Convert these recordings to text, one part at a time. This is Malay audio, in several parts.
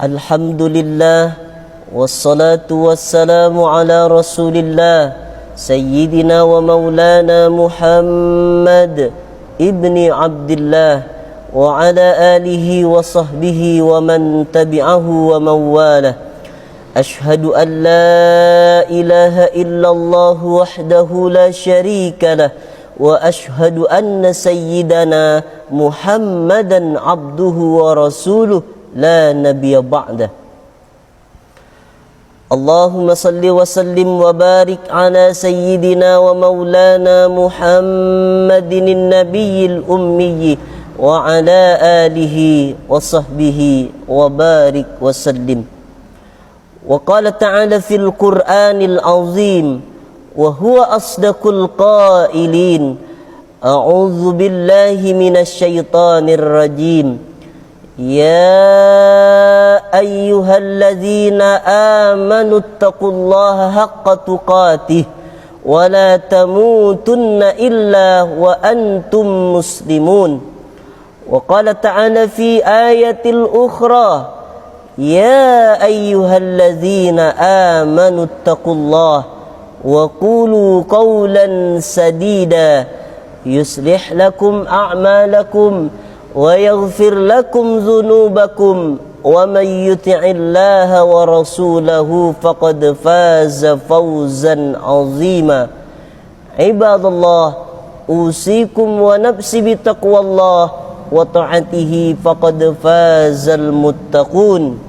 Alhamdulillah, wassalatu wassalamu ala rasulillah Sayyidina wa maulana Muhammad ibni Abdillah wa ala alihi wa sahbihi wa man tabi'ahu wa mawalah. Ashhadu an la ilaha illallah wahdahu la syarika lah wa ashhadu anna sayyidana Muhammadan abduhu wa rasuluh la nabiyya ba'dah. Allahumma salli wa sallim wa barik ala sayyidina wa maulana Muhammadin nabiyil ummi wa ala alihi wa sahbihi wa barik wa sallim. Wa qala ta'ala fil Qur'anil azim wa huwa asdaqul qailin. A'udzu billahi minasy syaithanir rajim. Ya ayyuhalladzina amanu taqullaha haqqa tuqatih wa la tamutunna illa wa antum muslimun. Wa qala ta'ala fi ayatil ukhra ya ayyuhalladzina amanu taqullaha wa qulu qawlan sadida yuslih lakum a'malakum wa yaghfir lakum dhunubakum wa man yuti'illaha wa rasulahu faqad faza fawzan 'azima. Ibadallah, usikum wa nafsi bitaqwallah wa ta'atihi faqad fazal muttaqun.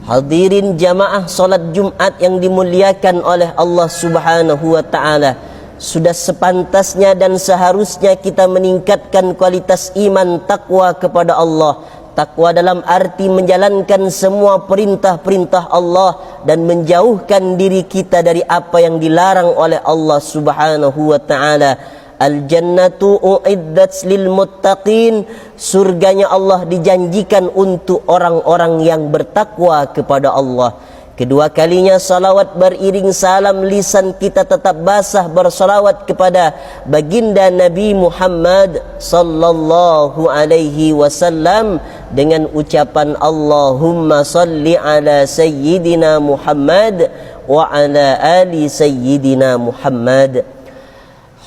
Hadirin jamaah salat Jumat yang dimuliakan oleh Allah Subhanahu wa taala, sudah sepantasnya dan seharusnya kita meningkatkan kualitas iman takwa kepada Allah. Takwa dalam arti menjalankan semua perintah-perintah Allah dan menjauhkan diri kita dari apa yang dilarang oleh Allah Subhanahu wa taala. Al-jannatu uiddat lil muttaqin. Surganya Allah dijanjikan untuk orang-orang yang bertakwa kepada Allah. Kedua kalinya salawat beriring salam, lisan kita tetap basah bersalawat kepada baginda Nabi Muhammad sallallahu alaihi wasallam dengan ucapan Allahumma salli ala sayyidina Muhammad wa ala ali sayyidina Muhammad.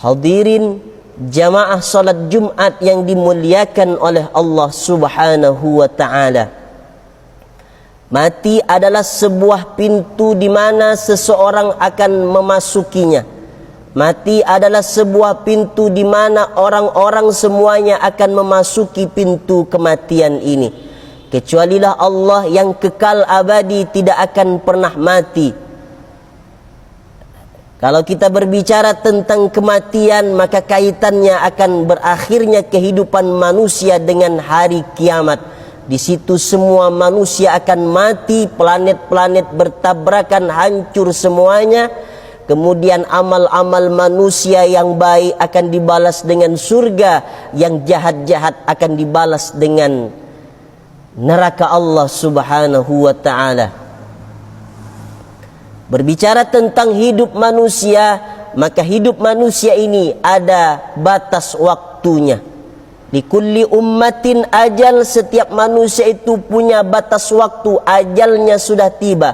Hadirin jamaah salat Jumat yang dimuliakan oleh Allah Subhanahu wa taala. Mati adalah sebuah pintu di mana seseorang akan memasukinya. Mati adalah sebuah pintu di mana orang-orang semuanya akan memasuki pintu kematian ini. Kecualilah Allah yang kekal abadi tidak akan pernah mati. Kalau kita berbicara tentang kematian, maka kaitannya akan berakhirnya kehidupan manusia dengan hari kiamat. Di situ semua manusia akan mati, planet-planet bertabrakan, hancur semuanya. Kemudian amal-amal manusia yang baik akan dibalas dengan surga, yang jahat-jahat akan dibalas dengan neraka Allah Subhanahu wa taala. Berbicara tentang hidup manusia, maka hidup manusia ini ada batas waktunya. Likulli ummatin ajal, setiap manusia itu punya batas waktu, ajalnya sudah tiba.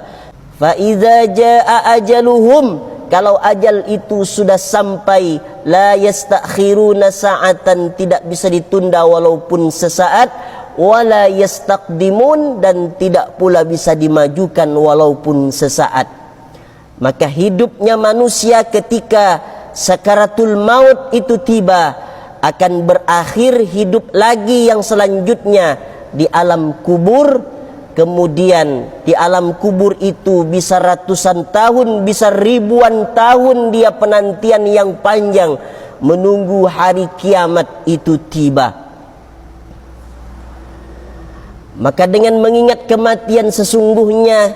Fa idza jaa ajaluhum, kalau ajal itu sudah sampai, la yastakhiruna sa'atan, tidak bisa ditunda walaupun sesaat, wala yastaqdimun, dan tidak pula bisa dimajukan walaupun sesaat. Maka hidupnya manusia ketika sakaratul maut itu tiba, akan berakhir hidup lagi yang selanjutnya di alam kubur. Kemudian di alam kubur itu bisa ratusan tahun, bisa ribuan tahun dia penantian yang panjang menunggu hari kiamat itu tiba. Maka dengan mengingat kematian sesungguhnya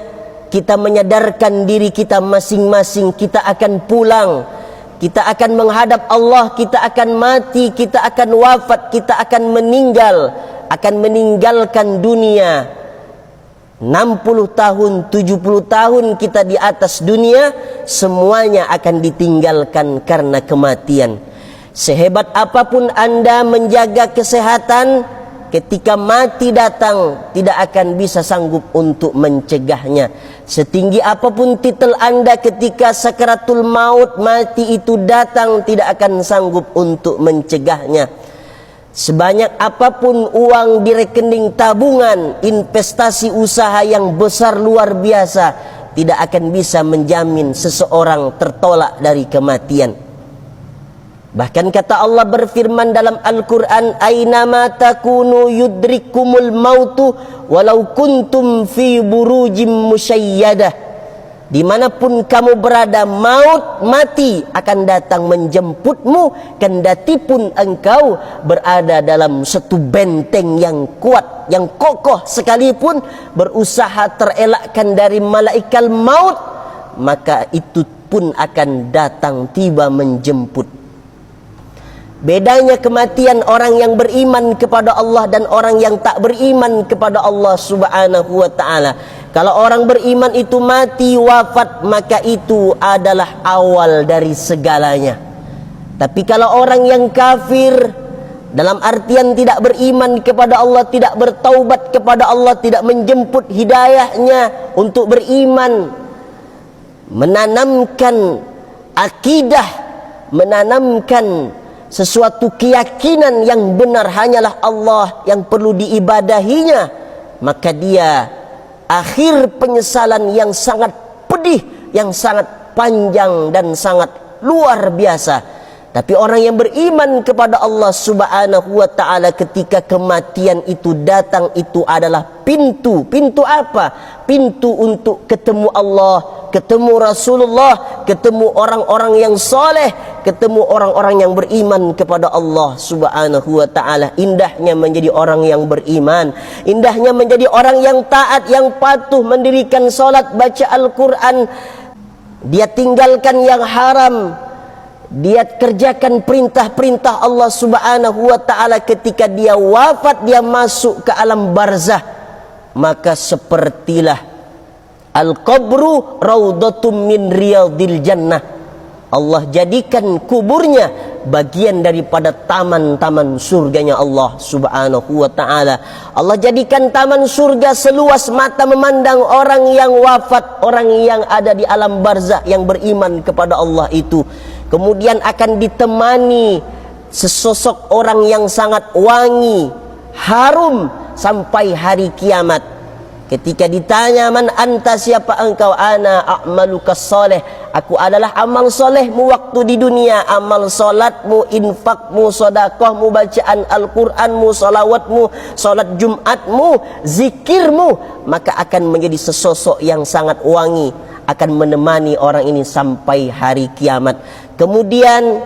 kita menyadarkan diri kita masing-masing, kita akan pulang. Kita akan menghadap Allah, kita akan mati, kita akan wafat, kita akan meninggal, akan meninggalkan dunia. 60 tahun, 70 tahun kita di atas dunia, semuanya akan ditinggalkan karena kematian. Sehebat apapun Anda menjaga kesehatan, ketika mati datang tidak akan bisa sanggup untuk mencegahnya. Setinggi apapun titel Anda ketika sakaratul maut, mati itu datang tidak akan sanggup untuk mencegahnya. Sebanyak apapun uang di rekening tabungan, investasi usaha yang besar luar biasa, tidak akan bisa menjamin seseorang tertolak dari kematian. Bahkan kata Allah berfirman dalam Al-Quran, Aynama takunu yudrikumul mautu walau kuntum fi burujim musyayyadah. Dimanapun kamu berada, maut, mati akan datang menjemputmu, kendati pun engkau berada dalam satu benteng yang kuat, yang kokoh sekalipun, berusaha terelakkan dari malaikat maut, maka itu pun akan datang tiba menjemput. Bedanya kematian orang yang beriman kepada Allah dan orang yang tak beriman kepada Allah Subhanahu wa ta'ala. Kalau orang beriman itu mati, wafat, maka itu adalah awal dari segalanya. Tapi kalau orang yang kafir, dalam artian tidak beriman kepada Allah, tidak bertaubat kepada Allah, tidak menjemput hidayahnya untuk beriman, menanamkan akidah, menanamkan sesuatu keyakinan yang benar hanyalah Allah yang perlu diibadahinya, maka dia akhir penyesalan yang sangat pedih, yang sangat panjang dan sangat luar biasa. Tapi orang yang beriman kepada Allah Subhanahu wa ta'ala, ketika kematian itu datang, itu adalah pintu. Pintu apa? Pintu untuk ketemu Allah, ketemu Rasulullah, ketemu orang-orang yang soleh, ketemu orang-orang yang beriman kepada Allah Subhanahu wa ta'ala. Indahnya menjadi orang yang beriman, indahnya menjadi orang yang taat, yang patuh, mendirikan solat, baca Al-Quran, dia tinggalkan yang haram, dia kerjakan perintah-perintah Allah Subhanahu wa ta'ala. Ketika dia wafat, dia masuk ke alam barzah, maka sepertilah al-qabru raudatum min riyadil jannah. Allah jadikan kuburnya bagian daripada taman-taman surganya Allah Subhanahu wa ta'ala. Allah jadikan taman surga seluas mata memandang orang yang wafat, orang yang ada di alam barzah, yang beriman kepada Allah itu. Kemudian akan ditemani sesosok orang yang sangat wangi, harum sampai hari kiamat. Ketika ditanya, man anta, siapa engkau? Ana a'malukas soleh, aku adalah amal solehmu waktu di dunia. Amal solatmu, infakmu, sodakohmu, bacaan Al-Quranmu, salawatmu, solat Jumatmu, zikirmu, maka akan menjadi sesosok yang sangat wangi, akan menemani orang ini sampai hari kiamat. Kemudian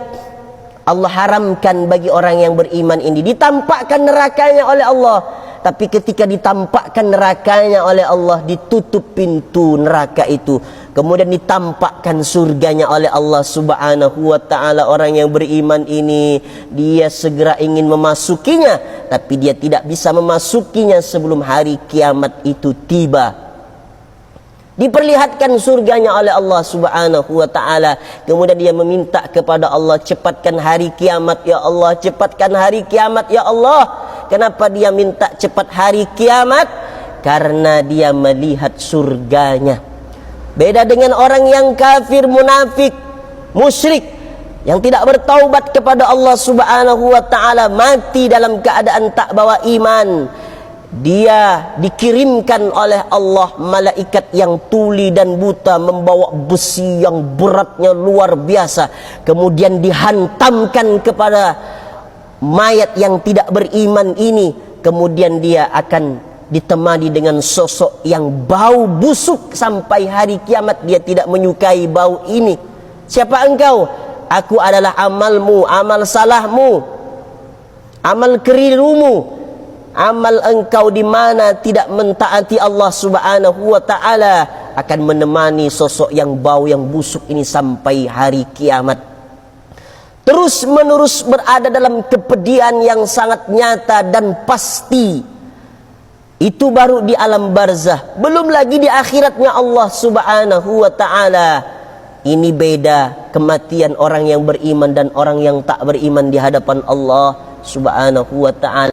Allah haramkan bagi orang yang beriman ini, ditampakkan nerakanya oleh Allah. Tapi ketika ditampakkan nerakanya oleh Allah, ditutup pintu neraka itu. Kemudian ditampakkan surganya oleh Allah Subhanahu wa ta'ala. Orang yang beriman ini, dia segera ingin memasukinya, tapi dia tidak bisa memasukinya sebelum hari kiamat itu tiba. Diperlihatkan surganya oleh Allah Subhanahu wa ta'ala. Kemudian dia meminta kepada Allah, cepatkan hari kiamat ya Allah, cepatkan hari kiamat ya Allah. Kenapa dia minta cepat hari kiamat? Karena dia melihat surganya. Beda dengan orang yang kafir, munafik, musyrik, yang tidak bertaubat kepada Allah Subhanahu wa ta'ala, mati dalam keadaan tak bawa iman. Dia dikirimkan oleh Allah malaikat yang tuli dan buta, membawa besi yang beratnya luar biasa, kemudian dihantamkan kepada mayat yang tidak beriman ini. Kemudian dia akan ditemani dengan sosok yang bau busuk sampai hari kiamat. Dia tidak menyukai bau ini. Siapa engkau? Aku adalah amalmu, amal salahmu, amal kelirumu, amal engkau di mana tidak mentaati Allah Subhanahu wa ta'ala, akan menemani sosok yang bau yang busuk ini sampai hari kiamat. Terus menerus berada dalam kepedihan yang sangat nyata dan pasti. Itu baru di alam barzah, belum lagi di akhiratnya Allah Subhanahu wa ta'ala. Ini beda kematian orang yang beriman dan orang yang tak beriman di hadapan Allah Subhanahu wa ta'ala.